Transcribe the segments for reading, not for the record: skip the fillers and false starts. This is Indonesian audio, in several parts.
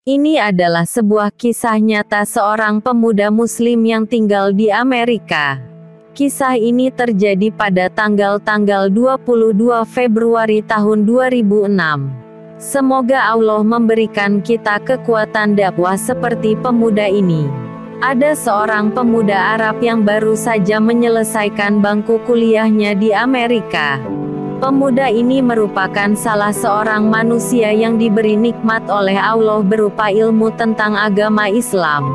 Ini adalah sebuah kisah nyata seorang pemuda Muslim yang tinggal di Amerika. Kisah ini terjadi pada tanggal 22 Februari tahun 2006. Semoga Allah memberikan kita kekuatan dakwah seperti pemuda ini. Ada seorang pemuda Arab yang baru saja menyelesaikan bangku kuliahnya di Amerika. Pemuda ini merupakan salah seorang manusia yang diberi nikmat oleh Allah berupa ilmu tentang agama Islam.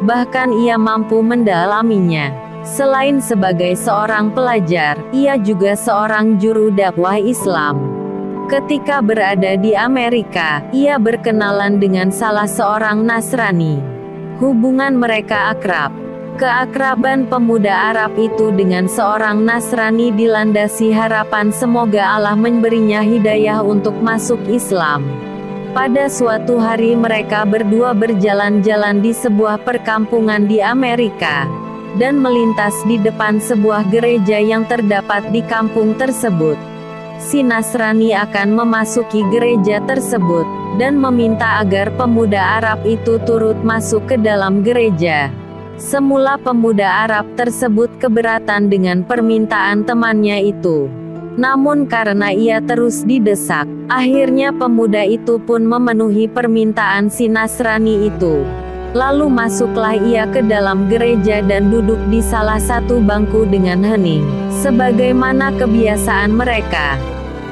Bahkan ia mampu mendalaminya. Selain sebagai seorang pelajar, ia juga seorang juru dakwah Islam. Ketika berada di Amerika, ia berkenalan dengan salah seorang Nasrani. Hubungan mereka akrab. Keakraban pemuda Arab itu dengan seorang Nasrani dilandasi harapan semoga Allah memberinya hidayah untuk masuk Islam. Pada suatu hari mereka berdua berjalan-jalan di sebuah perkampungan di Amerika, dan melintas di depan sebuah gereja yang terdapat di kampung tersebut. Si Nasrani akan memasuki gereja tersebut, dan meminta agar pemuda Arab itu turut masuk ke dalam gereja. Semula pemuda Arab tersebut keberatan dengan permintaan temannya itu. Namun karena ia terus didesak, akhirnya pemuda itu pun memenuhi permintaan si Nasrani itu. Lalu masuklah ia ke dalam gereja dan duduk di salah satu bangku dengan hening, sebagaimana kebiasaan mereka.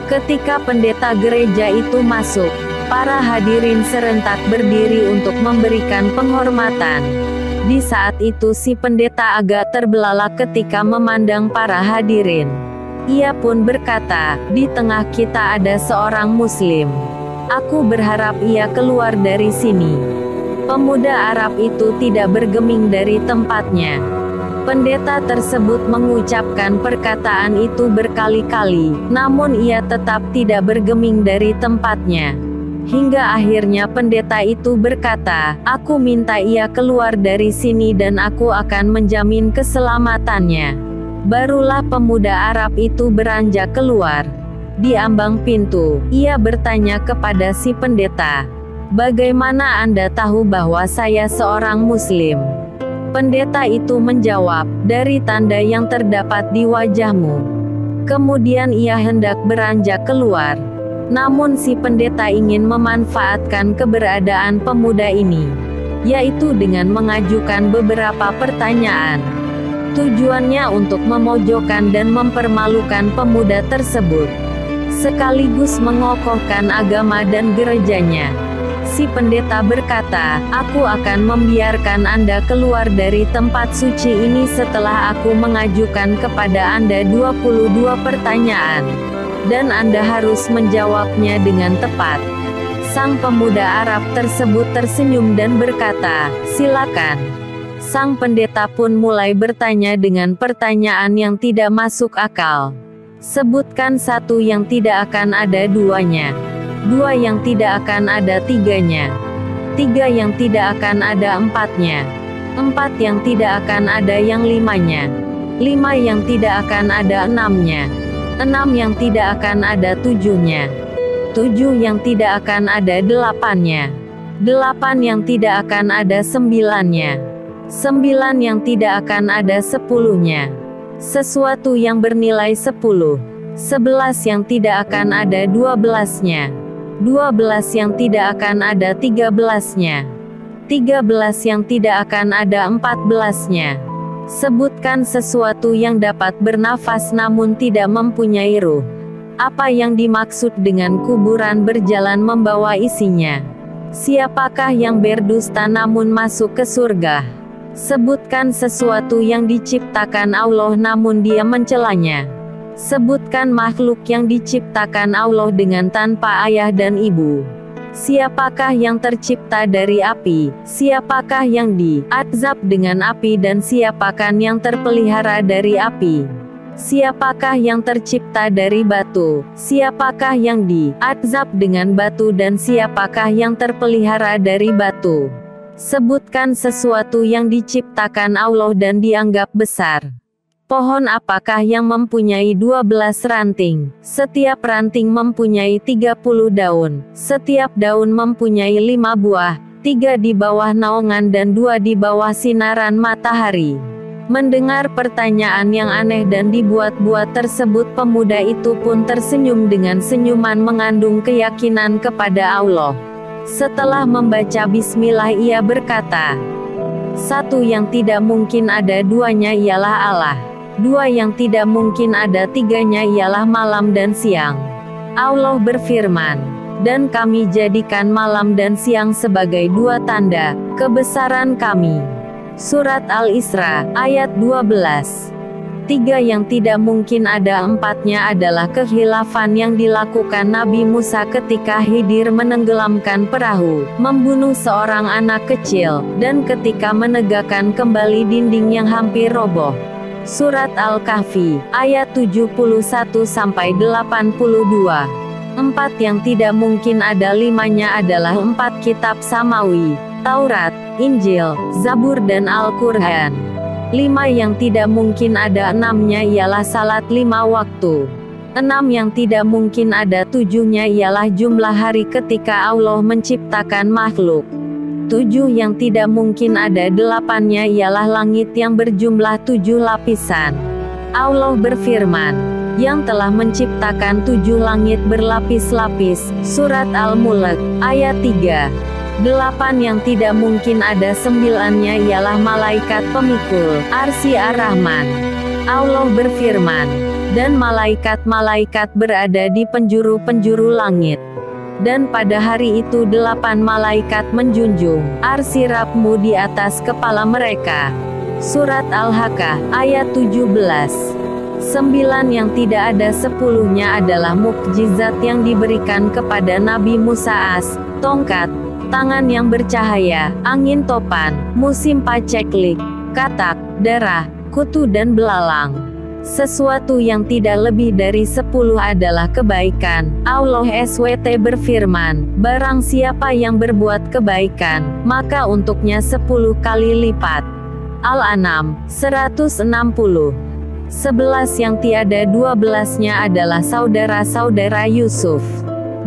Ketika pendeta gereja itu masuk, para hadirin serentak berdiri untuk memberikan penghormatan. Di saat itu si pendeta agak terbelalak ketika memandang para hadirin. Ia pun berkata, "Di tengah kita ada seorang Muslim. Aku berharap ia keluar dari sini." Pemuda Arab itu tidak bergeming dari tempatnya. Pendeta tersebut mengucapkan perkataan itu berkali-kali, namun ia tetap tidak bergeming dari tempatnya. Hingga akhirnya pendeta itu berkata, "Aku minta ia keluar dari sini dan aku akan menjamin keselamatannya." Barulah pemuda Arab itu beranjak keluar. Di ambang pintu, ia bertanya kepada si pendeta, "Bagaimana Anda tahu bahwa saya seorang Muslim?" Pendeta itu menjawab, "Dari tanda yang terdapat di wajahmu." Kemudian ia hendak beranjak keluar. Namun si pendeta ingin memanfaatkan keberadaan pemuda ini, yaitu dengan mengajukan beberapa pertanyaan. Tujuannya untuk memojokkan dan mempermalukan pemuda tersebut, sekaligus mengokohkan agama dan gerejanya. Si pendeta berkata, "Aku akan membiarkan Anda keluar dari tempat suci ini setelah aku mengajukan kepada Anda 22 pertanyaan. Dan Anda harus menjawabnya dengan tepat." Sang pemuda Arab tersebut tersenyum dan berkata, "Silakan." Sang pendeta pun mulai bertanya dengan pertanyaan yang tidak masuk akal. "Sebutkan satu yang tidak akan ada duanya. Dua yang tidak akan ada tiganya. Tiga yang tidak akan ada empatnya. Empat yang tidak akan ada yang limanya. Lima yang tidak akan ada enamnya. 6 yang tidak akan ada 7-nya. 7 yang tidak akan ada 8-nya. 8 yang tidak akan ada 9-nya. 9 yang tidak akan ada 10-nya. Sesuatu yang bernilai 10. 11 yang tidak akan ada 12-nya. 12 yang tidak akan ada 13-nya. 13 yang tidak akan ada 14-nya. Sebutkan sesuatu yang dapat bernafas namun tidak mempunyai ruh. Apa yang dimaksud dengan kuburan berjalan membawa isinya? Siapakah yang berdusta namun masuk ke surga? Sebutkan sesuatu yang diciptakan Allah namun dia mencelanya. Sebutkan makhluk yang diciptakan Allah dengan tanpa ayah dan ibu. Siapakah yang tercipta dari api? Siapakah yang diazab dengan api dan siapakah yang terpelihara dari api? Siapakah yang tercipta dari batu? Siapakah yang diazab dengan batu dan siapakah yang terpelihara dari batu? Sebutkan sesuatu yang diciptakan Allah dan dianggap besar. Pohon apakah yang mempunyai 12 ranting? Setiap ranting mempunyai 30 daun. Setiap daun mempunyai 5 buah. 3 di bawah naungan dan 2 di bawah sinaran matahari. Mendengar pertanyaan yang aneh dan dibuat-buat tersebut, pemuda itu pun tersenyum dengan senyuman mengandung keyakinan kepada Allah. Setelah membaca bismillah ia berkata, "Satu yang tidak mungkin ada duanya ialah Allah. 2 yang tidak mungkin ada tiganya ialah malam dan siang." Allah berfirman, "Dan kami jadikan malam dan siang sebagai 2 tanda kebesaran kami." Surat Al-Isra, ayat 12. 3 yang tidak mungkin ada 4-nya adalah kekhilafan yang dilakukan Nabi Musa ketika Khidir menenggelamkan perahu, membunuh seorang anak kecil, dan ketika menegakkan kembali dinding yang hampir roboh. Surat Al-Kahfi, ayat 71-82. 4 yang tidak mungkin ada 5-nya adalah 4 kitab samawi, Taurat, Injil, Zabur dan Al-Quran. 5 yang tidak mungkin ada 6-nya ialah salat 5 waktu. 6 yang tidak mungkin ada 7-nya ialah jumlah hari ketika Allah menciptakan makhluk. 7 yang tidak mungkin ada 8-nya ialah langit yang berjumlah 7 lapisan. Allah berfirman, yang telah menciptakan 7 langit berlapis-lapis. Surat Al-Mulk, ayat 3. 8 yang tidak mungkin ada 9-nya ialah malaikat pemikul arsy Ar-Rahman. Allah berfirman, dan malaikat-malaikat berada di penjuru-penjuru langit. Dan pada hari itu 8 malaikat menjunjung arsy Rabbmu di atas kepala mereka. Surat Al-Haqqah, ayat 17. 9 yang tidak ada 10-nya adalah mukjizat yang diberikan kepada Nabi Musa: as, tongkat, tangan yang bercahaya, angin topan, musim paceklik, katak, darah, kutu dan belalang. Sesuatu yang tidak lebih dari 10 adalah kebaikan. Allah SWT berfirman, barang siapa yang berbuat kebaikan, maka untuknya 10 kali lipat. Al-An'am, 160. 11 yang tiada 12-nya adalah saudara-saudara Yusuf.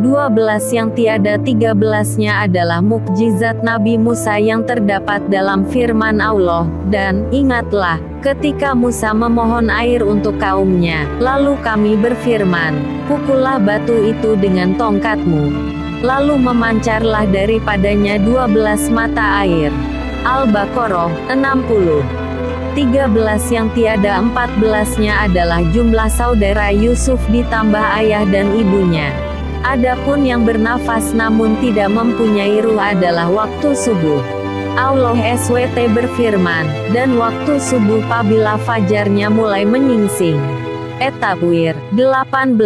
12 yang tiada 13-nya adalah mukjizat Nabi Musa yang terdapat dalam firman Allah, dan ingatlah, ketika Musa memohon air untuk kaumnya, lalu kami berfirman, pukullah batu itu dengan tongkatmu. Lalu memancarlah daripadanya 12 mata air. Al-Baqarah, 60. 13 yang tiada 14-nya adalah jumlah saudara Yusuf ditambah ayah dan ibunya. Adapun yang bernafas namun tidak mempunyai ruh adalah waktu subuh. Allah SWT berfirman, dan waktu subuh apabila fajarnya mulai menyingsing. At-Takwir, 18.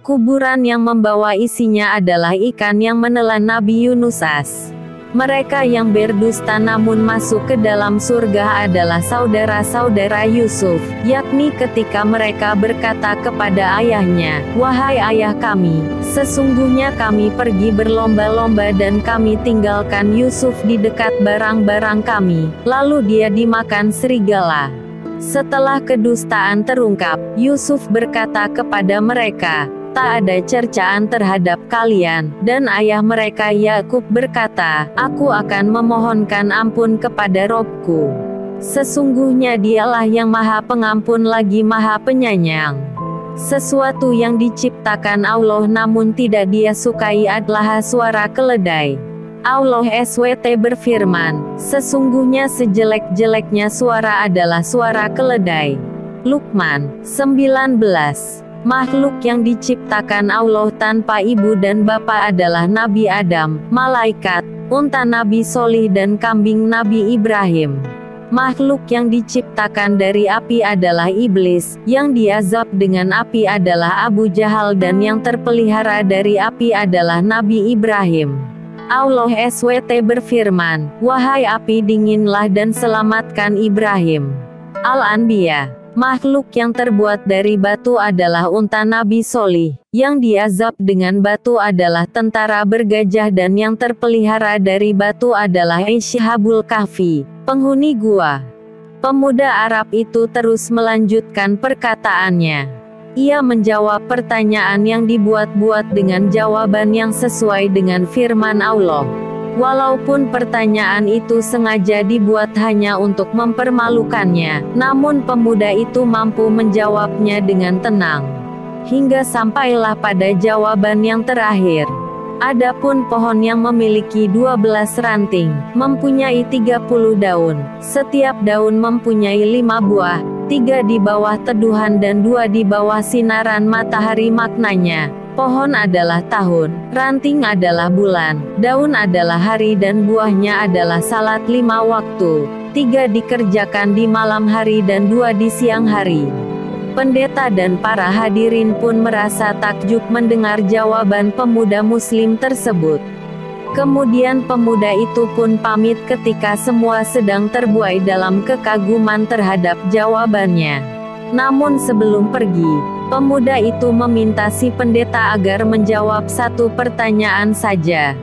Kuburan yang membawa isinya adalah ikan yang menelan Nabi Yunus. Mereka yang berdusta namun masuk ke dalam surga adalah saudara-saudara Yusuf, yakni ketika mereka berkata kepada ayahnya, wahai ayah kami, sesungguhnya kami pergi berlomba-lomba dan kami tinggalkan Yusuf di dekat barang-barang kami, lalu dia dimakan serigala. Setelah kedustaan terungkap, Yusuf berkata kepada mereka, tak ada cercaan terhadap kalian, dan ayah mereka Yakub berkata, aku akan memohonkan ampun kepada Robku. Sesungguhnya dialah yang maha pengampun lagi maha penyayang. Sesuatu yang diciptakan Allah namun tidak dia sukai adalah suara keledai. Allah SWT berfirman, sesungguhnya sejelek-jeleknya suara adalah suara keledai. Luqman, 19. Makhluk yang diciptakan Allah tanpa ibu dan bapa adalah Nabi Adam, malaikat, unta Nabi Solih dan kambing Nabi Ibrahim. Makhluk yang diciptakan dari api adalah iblis, yang diazab dengan api adalah Abu Jahal dan yang terpelihara dari api adalah Nabi Ibrahim. Allah SWT berfirman, wahai api dinginlah dan selamatkan Ibrahim. Al-Anbiya. Makhluk yang terbuat dari batu adalah unta Nabi Solih, yang diazab dengan batu adalah tentara bergajah dan yang terpelihara dari batu adalah Ashabul Kahfi, penghuni gua. Pemuda Arab itu terus melanjutkan perkataannya. Ia menjawab pertanyaan yang dibuat-buat dengan jawaban yang sesuai dengan firman Allah. Walaupun pertanyaan itu sengaja dibuat hanya untuk mempermalukannya, namun pemuda itu mampu menjawabnya dengan tenang. Hingga sampailah pada jawaban yang terakhir. Adapun pohon yang memiliki 12 ranting, mempunyai 30 daun. Setiap daun mempunyai 5 buah, 3 di bawah teduhan dan 2 di bawah sinaran matahari. Maknanya, pohon adalah tahun, ranting adalah bulan, daun adalah hari dan buahnya adalah salat 5 waktu. 3 dikerjakan di malam hari dan 2 di siang hari. Pendeta dan para hadirin pun merasa takjub mendengar jawaban pemuda muslim tersebut. Kemudian pemuda itu pun pamit ketika semua sedang terbuai dalam kekaguman terhadap jawabannya. Namun sebelum pergi, pemuda itu meminta si pendeta agar menjawab satu pertanyaan saja.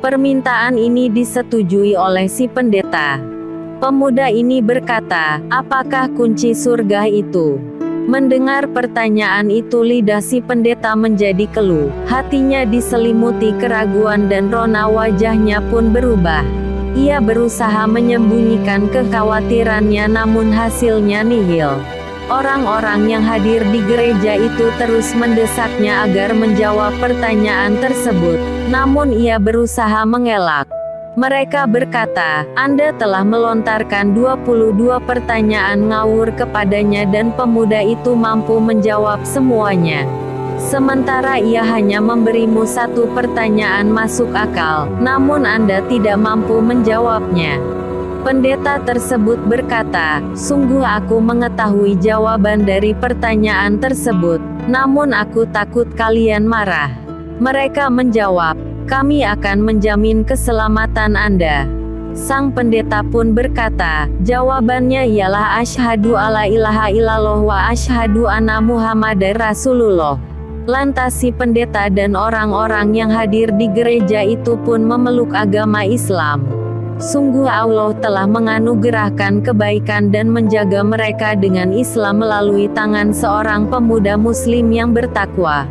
Permintaan ini disetujui oleh si pendeta. Pemuda ini berkata, "Apakah kunci surga itu?" Mendengar pertanyaan itu lidah si pendeta menjadi keluh, hatinya diselimuti keraguan dan rona wajahnya pun berubah. Ia berusaha menyembunyikan kekhawatirannya namun hasilnya nihil. Orang-orang yang hadir di gereja itu terus mendesaknya agar menjawab pertanyaan tersebut, namun ia berusaha mengelak. Mereka berkata, "Anda telah melontarkan 22 pertanyaan ngawur kepadanya dan pemuda itu mampu menjawab semuanya. Sementara ia hanya memberimu satu pertanyaan masuk akal, namun Anda tidak mampu menjawabnya." Pendeta tersebut berkata, "Sungguh aku mengetahui jawaban dari pertanyaan tersebut, namun aku takut kalian marah." Mereka menjawab, "Kami akan menjamin keselamatan Anda." Sang pendeta pun berkata, jawabannya ialah asyhadu alla ilaha illallah wa asyhadu anna muhammadar rasulullah. Lantas si pendeta dan orang-orang yang hadir di gereja itu pun memeluk agama Islam. Sungguh Allah telah menganugerahkan kebaikan dan menjaga mereka dengan Islam melalui tangan seorang pemuda muslim yang bertakwa.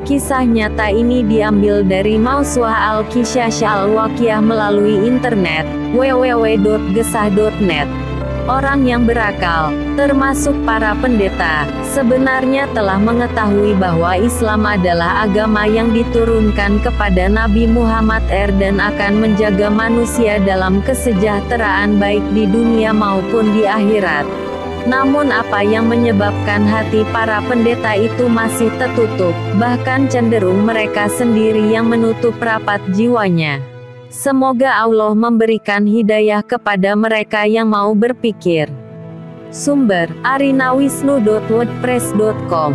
Kisah nyata ini diambil dari Mausu'ah Al-Qissah Al-Waqiah melalui internet, www.gesah.net. Orang yang berakal, termasuk para pendeta, sebenarnya telah mengetahui bahwa Islam adalah agama yang diturunkan kepada Nabi Muhammad dan akan menjaga manusia dalam kesejahteraan baik di dunia maupun di akhirat. Namun apa yang menyebabkan hati para pendeta itu masih tertutup, bahkan cenderung mereka sendiri yang menutup rapat jiwanya. Semoga Allah memberikan hidayah kepada mereka yang mau berpikir. Sumber: arinawisnu.wordpress.com